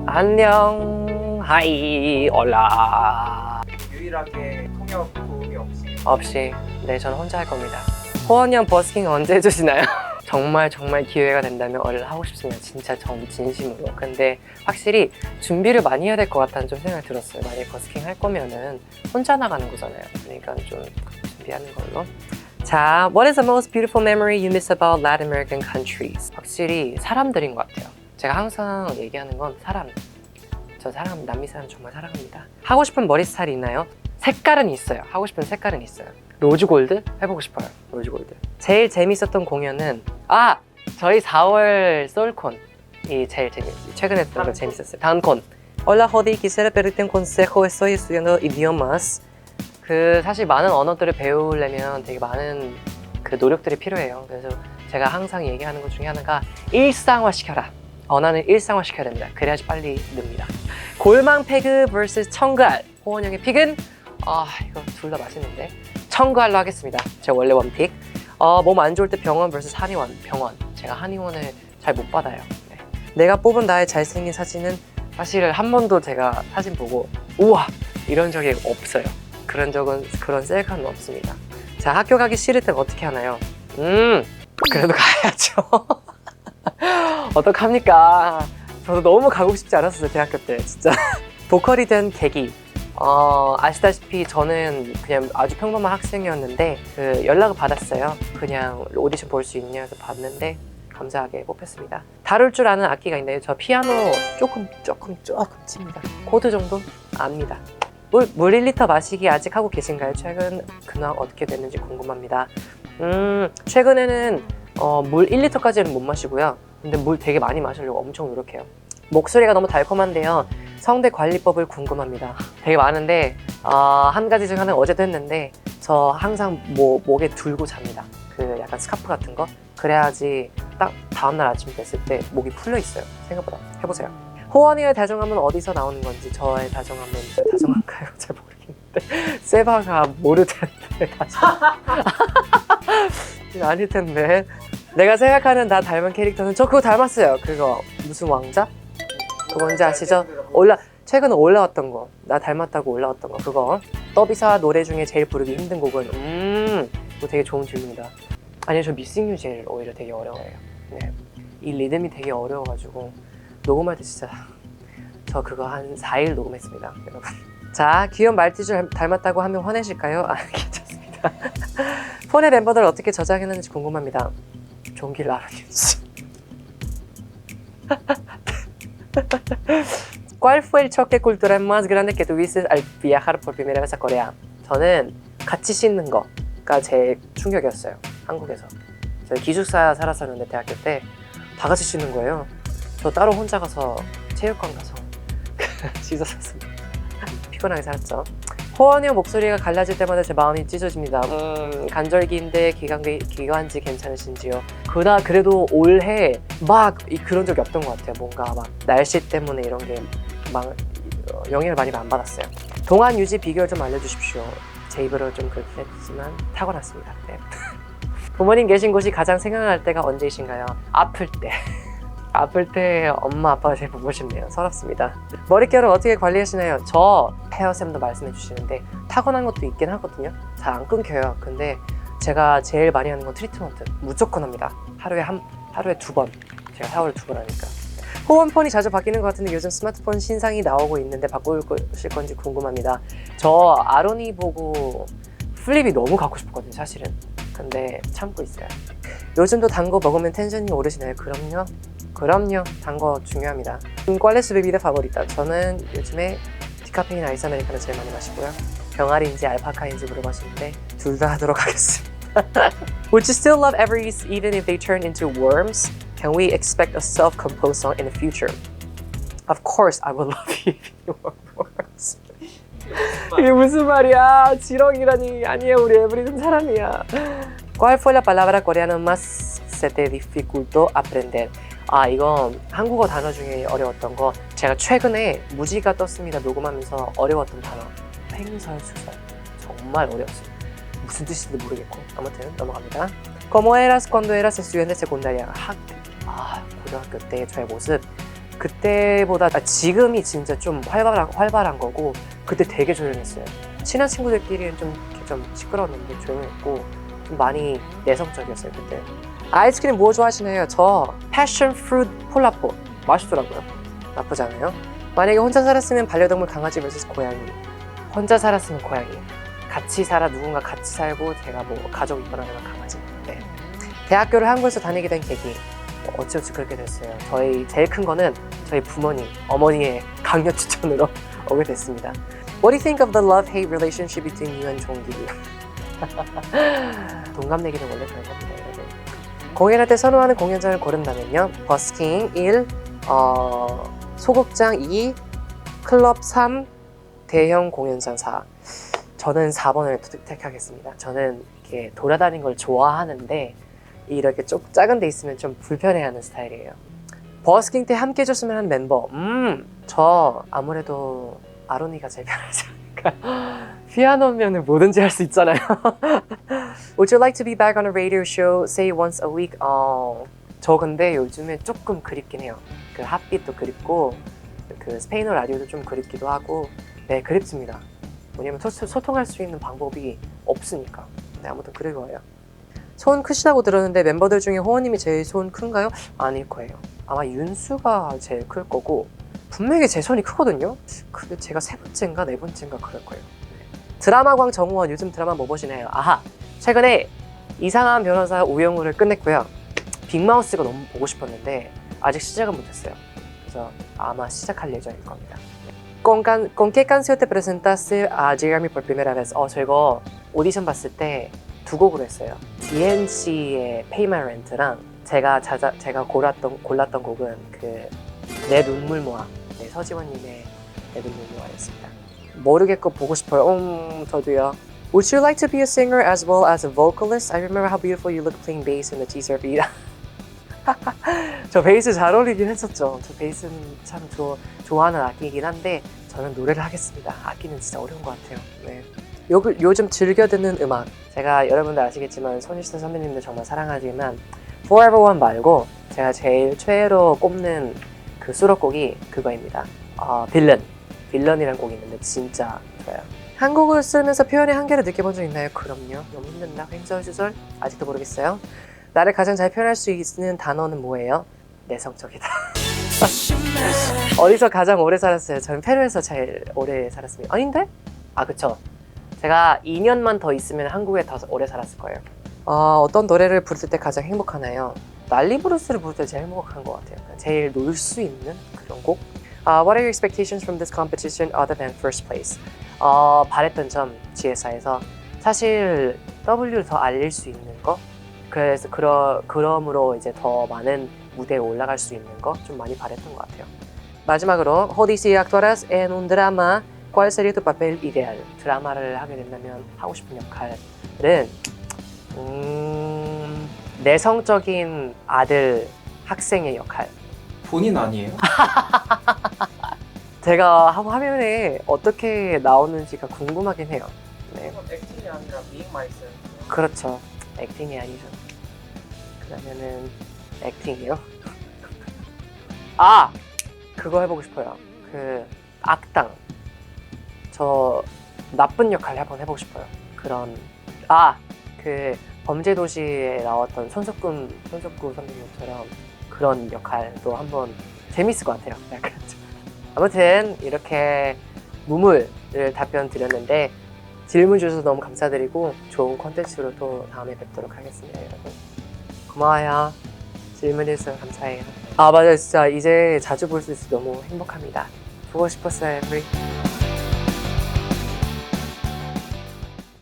안녕. 하이. 올라. 유일하게 통역 도움이 없이. 네, 저는 혼자 할 겁니다. 호원이 형 버스킹 언제 해주시나요? 정말 기회가 된다면 얼른 하고 싶습니다. 진짜 전 진심으로. 근데 확실히 준비를 많이 해야 될 것 같다는 좀 생각이 들었어요. 만약에 버스킹 할 거면은 혼자 나가는 거잖아요. 그러니까 좀 준비하는 걸로. 자, what is the most beautiful memory you miss about Latin American countries? 확실히 사람들인 것 같아요. 제가 항상 얘기하는 건 사람. 저 사람, 남미 사람 정말 사랑합니다. 하고 싶은 머리 스타일이 있나요? 색깔은 있어요. 하고 싶은 색깔은 있어요. 로즈골드? 해보고 싶어요. 로즈골드. 제일 재밌었던 공연은 저희 4월 소울콘이 제일 재밌었어요. 최근에 했던 거 재밌었어요. 단콘. Hola, Jody. Quisiera pedirte un consejo. Estoy estudiando idiomas. 사실 많은 언어들을 배우려면 되게 많은 노력들이 필요해요. 그래서 제가 항상 얘기하는 것 중에 하나가 일상화시켜라. 언어는 일상화시켜야 됩니다. 그래야지 빨리 늡니다. 골망 패그 vs 청가알. 호원 형의 픽은 이거 둘 다 맛있는데 청가알로 하겠습니다. 제 원래 원픽. 몸 안 좋을 때 병원 vs 한의원. 병원. 제가 한의원을 잘 못 받아요. 네. 내가 뽑은 나의 잘생긴 사진은 사실 한 번도 제가 사진 보고 우와 이런 적이 없어요. 그런 셀카는 없습니다. 자, 학교 가기 싫을 땐 어떻게 하나요? 그래도 가야죠. 어떡합니까? 저도 너무 가고 싶지 않았어요, 대학교 때, 진짜. 보컬이 된 계기. 아시다시피 저는 그냥 아주 평범한 학생이었는데 연락을 받았어요. 그냥 오디션 볼 수 있냐 해서 봤는데 감사하게 뽑혔습니다. 다룰 줄 아는 악기가 있나요? 저 피아노 조금 칩니다. 코드 정도 압니다. 물 1리터 마시기 아직 하고 계신가요? 최근 근황 어떻게 됐는지 궁금합니다. 최근에는 물 1리터까지는 못 마시고요. 근데 물 되게 많이 마시려고 엄청 노력해요. 목소리가 너무 달콤한데요. 성대 관리법을 궁금합니다. 되게 많은데 한 가지 중 하나는 어제도 했는데 저 항상 목에 둘고 잡니다. 약간 스카프 같은 거. 그래야지 딱 다음날 아침 됐을 때 목이 풀려 있어요. 생각보다. 해보세요. 호원이의 다정함은 어디서 나오는 건지. 저의 다정함은 다정한가요? 잘 모르겠는데 세바가 모를 텐데 아닐 텐데. 내가 생각하는 나 닮은 캐릭터는 저 그거 닮았어요. 그거 무슨 왕자? 그거 뭔지 아시죠? 최근에 올라왔던 거, 나 닮았다고 올라왔던 거 그거. 더비사 노래 중에 제일 부르기 힘든 곡은 이거 되게 좋은 질문이다. 아니요, 저 미싱 유 제일 오히려 되게 어려워요. 네. 이 리듬이 되게 어려워가지고 녹음할 때 진짜 저 그거 한 4일 녹음했습니다, 여러분. 자, 귀여운 말티즈 닮았다고 하면 화내실까요? 괜찮습니다. 폰의 멤버들 어떻게 저장했는지 궁금합니다. 종길 라르뉴스. ¿Cuál fue el choque cultural más grande que tuviste al viajar por primera vez a Corea? 저는 같이 씻는 거가 제일 충격이었어요. 한국에서. 저희 기숙사 살았었는데 대학교 때 다 같이 씻는 거예요. 저 따로 혼자 가서 체육관 가서 씻었었습니다. 피곤하게 살았죠. 호원이 형 목소리가 갈라질 때마다 제 마음이 찢어집니다. 간절기인데 기관지 괜찮으신지요? 그래도 올해 그런 적이 없던 것 같아요. 뭔가 날씨 때문에 이런 게 영향을 많이 안 받았어요. 동안 유지 비결 좀 알려주십시오. 제 입으로 좀 그렇게 했지만 타고났습니다. 네. 부모님 계신 곳이 가장 생각날 때가 언제이신가요? 아플 때 엄마 아빠가 제일 보고 싶네요. 서럽습니다. 머릿결을 어떻게 관리하시나요? 저 헤어쌤도 말씀해 주시는데 타고난 것도 있긴 하거든요. 잘 안 끊겨요. 근데 제가 제일 많이 하는 건 트리트먼트. 무조건 합니다. 하루에 2번. 제가 샤워를 2번 하니까. 호원폰이 자주 바뀌는 것 같은데 요즘 스마트폰 신상이 나오고 있는데 바꾸실 건지 궁금합니다. 저 아로니 보고 플립이 너무 갖고 싶었거든요, 사실은. 근데 참고 있어요. 요즘도 단 거 먹으면 텐션이 오르시나요? 그럼요. 단 거 중요합니다. ¿Cuál es su bebida favorita? 저는 요즘에 디카페인 아이스 아메리카노 제일 많이 마시고요. 병아리인지 알파카인지 물어보시는데 둘 다 하도록 하겠습니다. Would you still love Evereast even if they turn into worms? Can we expect a self-composed song in the future? Of course I would love you if you were worms. 이게 무슨 말이야? 지렁이라니. 아니에요, 우리 에브리는 사람이야. ¿Cuál fue la palabra coreana más se te dificultó aprender? 이건 한국어 단어 중에 어려웠던 거. 제가 최근에 무지가 떴습니다 녹음하면서 어려웠던 단어. 횡설수설. 정말 어려웠어요. 무슨 뜻인지 모르겠고. 아무튼 넘어갑니다. ¿Cómo eras cuando eras estudiante secundaria? 고등학교 때 저의 모습. 그때보다 지금이 진짜 좀 활발한 거고 그때 되게 조용했어요. 친한 친구들끼리는 좀 시끄러웠는데 조용했고 좀 많이 내성적이었어요 그때. 아이스크림 뭐 좋아하시나요? 저 패션 프루트 폴라포 맛있더라고요. 나쁘지 않아요. 만약에 혼자 살았으면 반려동물 강아지 vs 고양이. 혼자 살았으면 고양이. 같이 살아 누군가 같이 살고 제가 뭐 가족 있거나 하면 강아지. 네. 대학교를 한국에서 다니게 된 계기. 어찌어찌 그렇게 됐어요. 저희 제일 큰 거는 저희 부모님, 어머니의 강력 추천으로 오게 됐습니다. What do you think of the love-hate relationship between you and 종기? 동갑내기는 원래 그런 겁니다, 여러분. 공연할 때 선호하는 공연장을 고른다면요. 버스킹 1, 소극장 2, 클럽 3, 대형 공연장 4. 저는 4번을 택하겠습니다. 저는 이렇게 돌아다니는 걸 좋아하는데 이렇게 좀 작은 데 있으면 좀 불편해하는 스타일이에요. 버스킹 때 함께 해줬으면 하는 멤버. 저 아무래도 아로니가 제일 편하지 않을까. 피아노면 뭐든지 할 수 있잖아요. Would you like to be back on a radio show, say once a week? 저 근데 요즘에 조금 그립긴 해요. 그 핫빛도 그립고 그 스페인어 라디오도 좀 그립기도 하고 네 그립습니다. 왜냐면 소통할 수 있는 방법이 없으니까. 네, 아무튼 그리워요. 손 크시다고 들었는데 멤버들 중에 호원님이 제일 손 큰가요? 아닐 거예요. 아마 윤수가 제일 클 거고 분명히 제 손이 크거든요? 근데 제가 세 번째인가 네 번째인가 그럴 거예요. 네. 드라마광 정우원 요즘 드라마 뭐 보시나요? 아하! 최근에 이상한 변호사 우영우를 끝냈고요. 빅마우스가 너무 보고 싶었는데 아직 시작은 못했어요. 그래서 아마 시작할 예정일 겁니다. ¿Con qué canción te presentaste a Llegarme por primera vez? 저 이거 오디션 봤을 때 두 곡으로 했어요. DNC의 Pay My Rent랑 제가 골랐던 곡은 그 내 눈물 모아, 네, 서지원님의 내 눈물 모아였습니다. 모르겠고 보고 싶어요. 저도요. Would you like to be a singer as well as a vocalist? I remember how beautiful you look playing bass in the teaser video. 저 베이스 잘 어울리긴 했었죠. 저 베이스는 참 좋아하는 악기이긴 한데 저는 노래를 하겠습니다. 악기는 진짜 어려운 것 같아요. 네. 요즘 즐겨 듣는 음악 제가 여러분들 아시겠지만 손희진 선배님들 정말 사랑하지만 Forever One 말고 제가 제일 최애로 꼽는 그 수록곡이 그거입니다. 빌런이라는 곡이 있는데 진짜 좋아요. 한국어를 쓰면서 표현의 한계를 느껴본 적 있나요? 그럼요. 너무 힘든다. 횡설수설? 아직도 모르겠어요. 나를 가장 잘 표현할 수 있는 단어는 뭐예요? 내성적이다. 어디서 가장 오래 살았어요? 저는 페루에서 제일 오래 살았습니다. 아닌데? 그쵸. 제가 2년만 더 있으면 한국에 더 오래 살았을 거예요. 어떤 노래를 부를 때 가장 행복하나요? 난리브루스를 부를 때 제일 행복한 것 같아요. 제일 놀 수 있는 그런 곡? What are your expectations from this competition other than first place? 바랬던 점 GSI에서 사실 W를 더 알릴 수 있는 거 그래서 그러므로 이제 더 많은 무대에 올라갈 수 있는 거 좀 많이 바랬던 것 같아요. 마지막으로 How si actuaras en un drama, ¿cuál sería tu papel ideal? 드라마를 하게 된다면 하고 싶은 역할은 내성적인 아들 학생의 역할. 본인 아니에요? 제가 화면에 어떻게 나오는지가 궁금하긴 해요. 네. 액팅이 아니라 비잉만 있어요. 그렇죠. 액팅이 아니죠. 그러면은 액팅이요? 그거 해보고 싶어요. 그 악당. 저 나쁜 역할 한번 해보고 싶어요. 그런 그 범죄도시에 나왔던 손석구 선배님처럼 그런 역할도 한번 재밌을 것 같아요. 약간 아무튼 이렇게 무물을 답변 드렸는데 질문 주셔서 너무 감사드리고 좋은 콘텐츠로 또 다음에 뵙도록 하겠습니다, 여러분. 고마워요. 질문해주셔서 감사해요. 맞아요. 진짜 이제 자주 볼 수 있어서 너무 행복합니다. 보고 싶었어요, 우리.